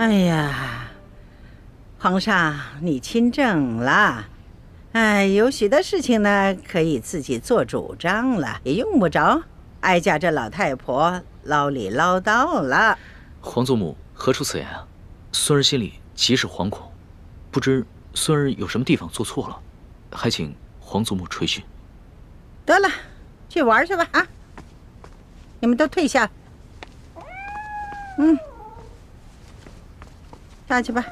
哎呀，皇上，你亲政了，有许多事情呢可以自己做主张了，也用不着哀家这老太婆唠里唠叨了。皇祖母何出此言啊？孙儿心里极是惶恐，不知孙儿有什么地方做错了，还请皇祖母垂询。得了，去玩去吧啊！你们都退下。下去吧。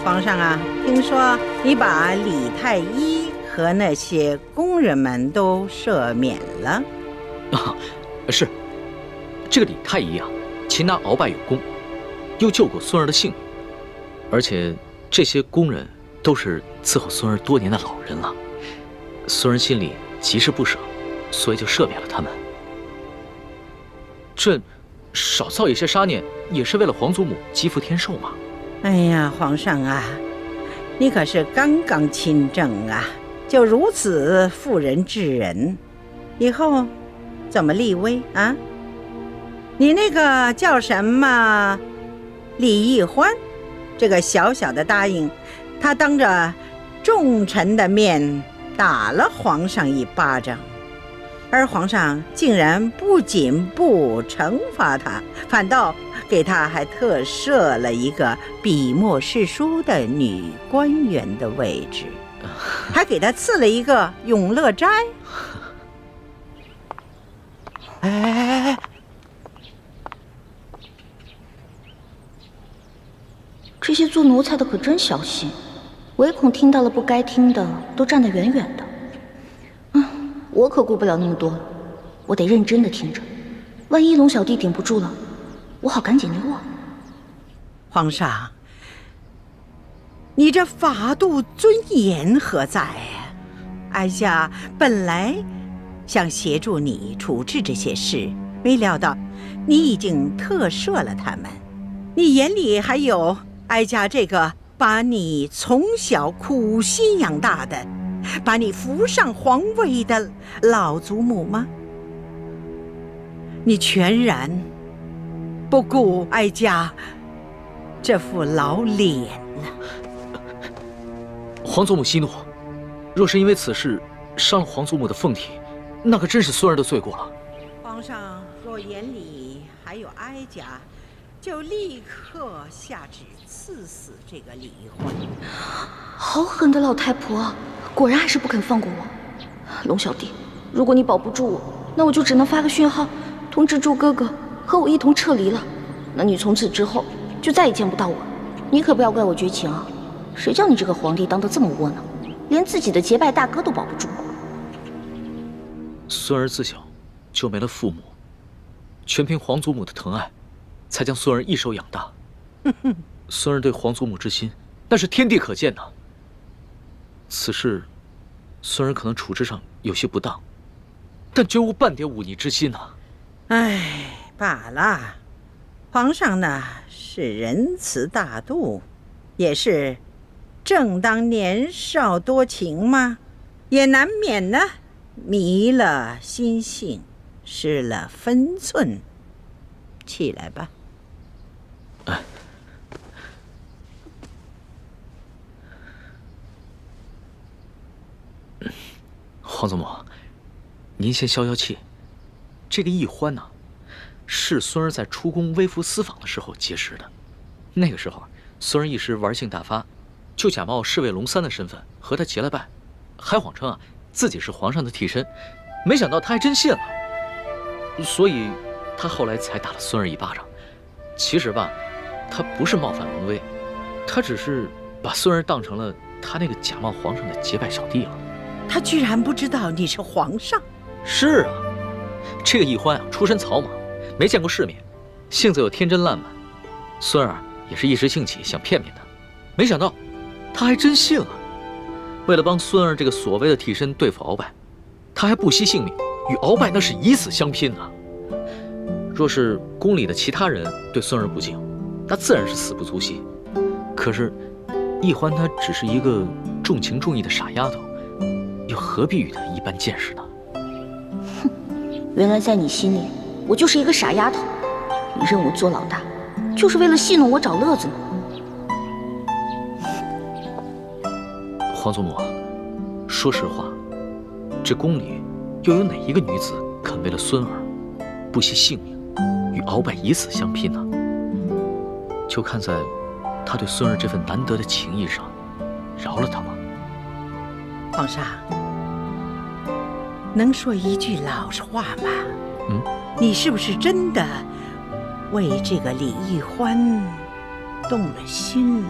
皇上啊，听说你把李太医和那些工人们都赦免了。啊，是。这个李太医啊，擒拿鳌拜有功，又救过孙儿的性命，而且这些工人都是伺候孙儿多年的老人了。孙儿心里极是不舍，所以就赦免了他们。这少造一些杀孽，也是为了皇祖母积福添寿嘛。哎呀，皇上啊，你可是刚刚亲政啊，就如此妇人之仁，以后怎么立威啊？你那个叫什么李义欢，这个小小的答应，他当着众臣的面打了皇上一巴掌，而皇上竟然不仅不惩罚他，反倒给他还特设了一个笔墨诗书的女官员的位置，还给他赐了一个永乐斋。哎，这些做奴才的可真小心，唯恐听到了不该听的，都站得远远的。我可顾不了那么多，我得认真的听着，万一龙小弟顶不住了，我好赶紧溜啊。皇上，你这法度尊严何在呀？哀家本来想协助你处置这些事，没料到你已经特赦了他们。你眼里还有哀家这个把你从小苦心养大的，把你扶上皇位的老祖母吗？你全然不顾哀家这副老脸了。皇祖母息怒，若是因为此事伤了皇祖母的凤体，那可真是孙儿的罪过了。皇上若眼里还有哀家，就立刻下旨赐死这个李欢。好狠的老太婆，果然还是不肯放过我。龙小弟，如果你保不住我，那我就只能发个讯号，通知祝哥哥和我一同撤离了。那你从此之后就再也见不到我。你可不要怪我绝情啊！谁叫你这个皇帝当得这么窝囊，连自己的结拜大哥都保不住。孙儿自小就没了父母，全凭皇祖母的疼爱，才将孙儿一手养大。孙儿对皇祖母之心，那是天地可见呐。此事，孙儿可能处置上有些不当，但绝无半点忤逆之心呐。罢了，皇上呢是仁慈大度，也是正当年少多情嘛，也难免呢迷了心性，失了分寸。起来吧。皇祖母，您先消消气。这个易欢呢，是孙儿在出宫微服私访的时候结识的。那个时候，孙儿一时玩性大发，就假冒侍卫龙三的身份和他结了拜，还谎称自己是皇上的替身。没想到他还真信了，所以他后来才打了孙儿一巴掌。其实吧，他不是冒犯龙威，他只是把孙儿当成了他那个假冒皇上的结拜小弟了。他居然不知道你是皇上？是啊，这个易欢出身草莽，没见过世面，性子又天真烂漫。孙儿也是一时兴起想骗骗他，没想到他还真信了。为了帮孙儿这个所谓的替身对付鳌拜，他还不惜性命，与鳌拜那是以死相拼啊！若是宫里的其他人对孙儿不敬，那自然是死不足惜。可是易欢她只是一个重情重义的傻丫头，又何必与他一般见识呢？原来在你心里，我就是一个傻丫头，你认我做老大，就是为了戏弄我找乐子吗？皇祖母，说实话，这宫里又有哪一个女子肯为了孙儿不惜性命，与鳌拜以死相拼呢？就看在他对孙儿这份难得的情谊上，饶了他吧。皇上，能说一句老实话吗？你是不是真的为这个李易欢动了心了？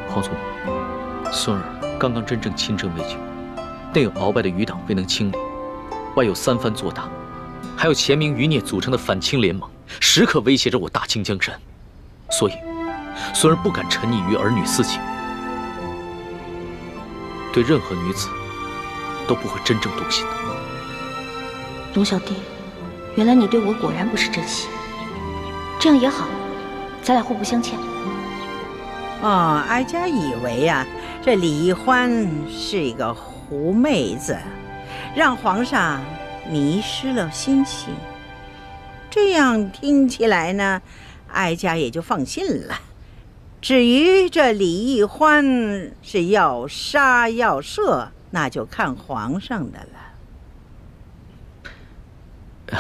皇祖母，孙儿刚刚真正亲政未久，内有鳌拜的余党未能清理，外有三藩做大，还有前明余孽组成的反清联盟，时刻威胁着我大清江山，所以孙儿不敢沉溺于儿女私情，对任何女子都不会真正动心的。龙小弟，原来你对我果然不是真心，这样也好，咱俩互不相欠。哀家以为啊，这李易欢是一个狐妹子，让皇上迷失了心性。这样听起来呢，哀家也就放心了。至于这李易欢是要杀要赦，那就看皇上的了。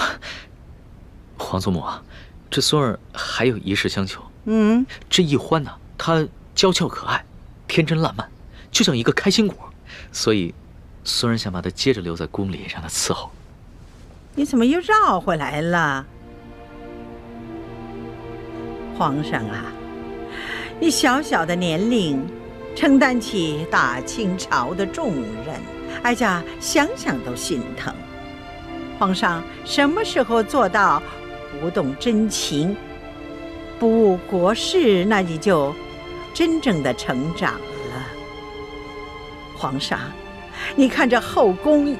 皇祖母啊，这孙儿还有一事相求。这易欢呢，他娇俏可爱，天真烂漫，就像一个开心果，所以孙儿想把他接着留在宫里，让他伺候。你怎么又绕回来了？皇上啊，你小小的年龄，承担起大清朝的重任，哀家想想都心疼。皇上什么时候做到不动真情，不误国事，那你就真正的成长了。皇上，你看这后宫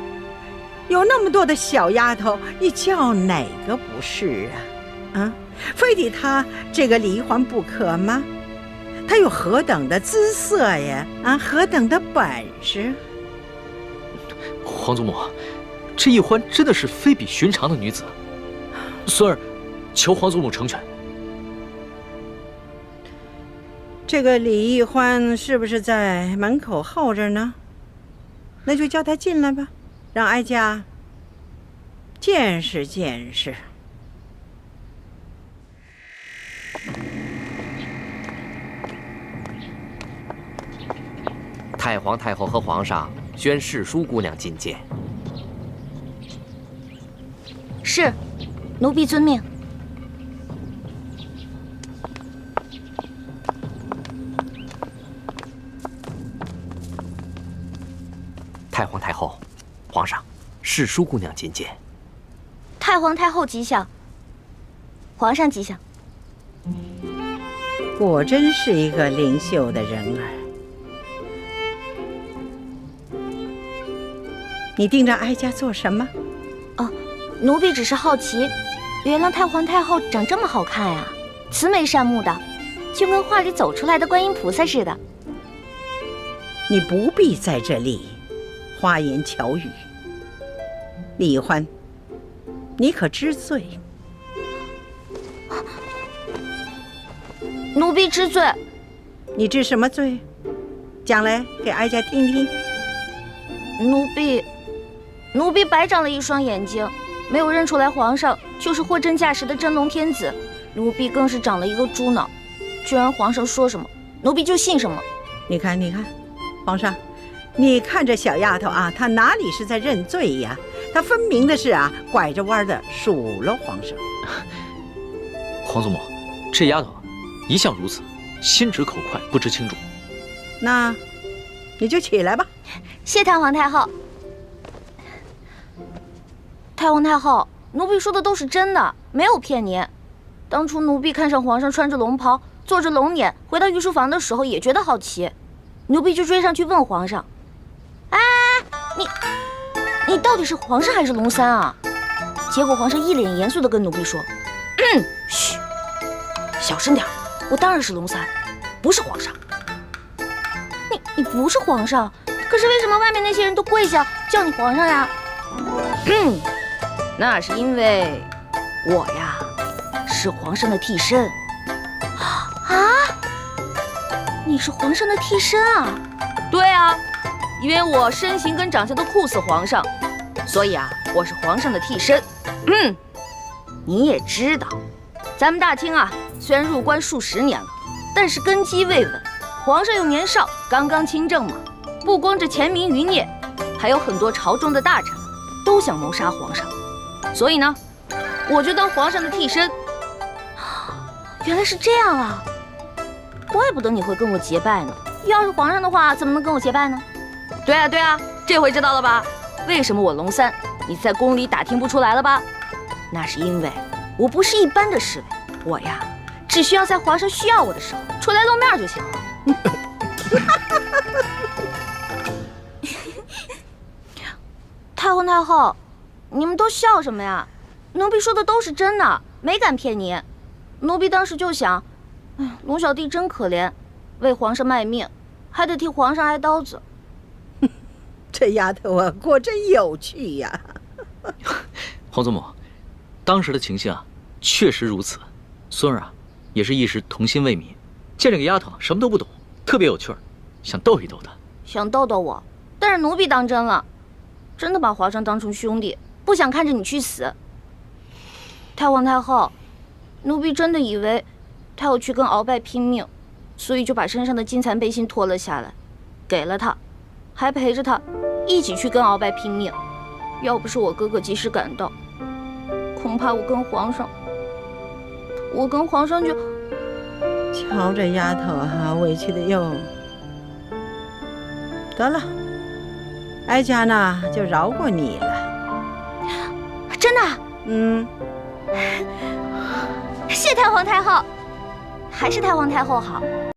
有那么多的小丫头，你叫哪个不是啊？非得她这个李易欢不可吗？她有何等的姿色呀？何等的本事？皇祖母，这易欢真的是非比寻常的女子，孙儿求皇祖母成全。这个李易欢是不是在门口候着呢？那就叫他进来吧，让哀家见识见识。太皇太后和皇上宣世淑姑娘觐见。是，奴婢遵命。太皇太后，皇上，世淑姑娘觐见。太皇太后吉祥，皇上吉祥。果真是一个灵秀的人儿。你盯着哀家做什么？奴婢只是好奇，原来太皇太后长这么好看呀，慈眉善目的，就跟画里走出来的观音菩萨似的。你不必在这里花言巧语。李易欢，你可知罪？奴婢知罪。你知什么罪？讲来给哀家听听。奴婢白长了一双眼睛，没有认出来皇上就是货真价实的真龙天子。奴婢更是长了一个猪脑，居然皇上说什么，奴婢就信什么。你看，皇上，你看这小丫头啊，她哪里是在认罪呀？她分明的是拐着弯的数落皇上。皇祖母，这丫头一向如此，心直口快，不知轻重。那你就起来吧。谢太皇太后。太皇太后，奴婢说的都是真的，没有骗您。当初奴婢看上皇上穿着龙袍，坐着龙辇，回到御书房的时候也觉得好奇，奴婢就追上去问皇上：“哎，你到底是皇上还是龙三啊？”结果皇上一脸严肃地跟奴婢说：“嘘，小声点，我当然是龙三。”不是皇上。你不是皇上，可是为什么外面那些人都跪下叫你皇上呀？那是因为我呀是皇上的替身。啊？你是皇上的替身啊？对啊，因为我身形跟长相都酷似皇上，所以啊，我是皇上的替身。你也知道，咱们大清啊，虽然入关数十年了，但是根基未稳，皇上又年少，刚刚亲政嘛。不光这前明余孽，还有很多朝中的大臣都想谋杀皇上，所以呢，我就当皇上的替身。原来是这样啊，怪不得你会跟我结拜呢。要是皇上的话，怎么能跟我结拜呢？对啊，这回知道了吧？为什么我龙三你在宫里打听不出来了吧？那是因为我不是一般的侍卫，我呀，只需要在皇上需要我的时候出来露面就行了。太皇太后，你们都笑什么呀？奴婢说的都是真的，没敢骗你。奴婢当时就想，龙小弟真可怜，为皇上卖命，还得替皇上挨刀子。这丫头啊，果真有趣呀！皇祖母，当时的情形啊，确实如此。孙儿啊，也是一时童心未泯，见这个丫头什么都不懂，特别有趣儿，想逗一逗她。想逗逗我，但是奴婢当真了，真的把皇上当成兄弟，不想看着你去死。太皇太后，奴婢真的以为他要去跟鳌拜拼命，所以就把身上的金蚕背心脱了下来，给了他，还陪着他一起去跟鳌拜拼命。要不是我哥哥及时赶到，恐怕我跟皇上就……瞧这丫头啊，委屈的哟。得了，哀家呢就饶过你了。真的？谢太皇太后，还是太皇太后好。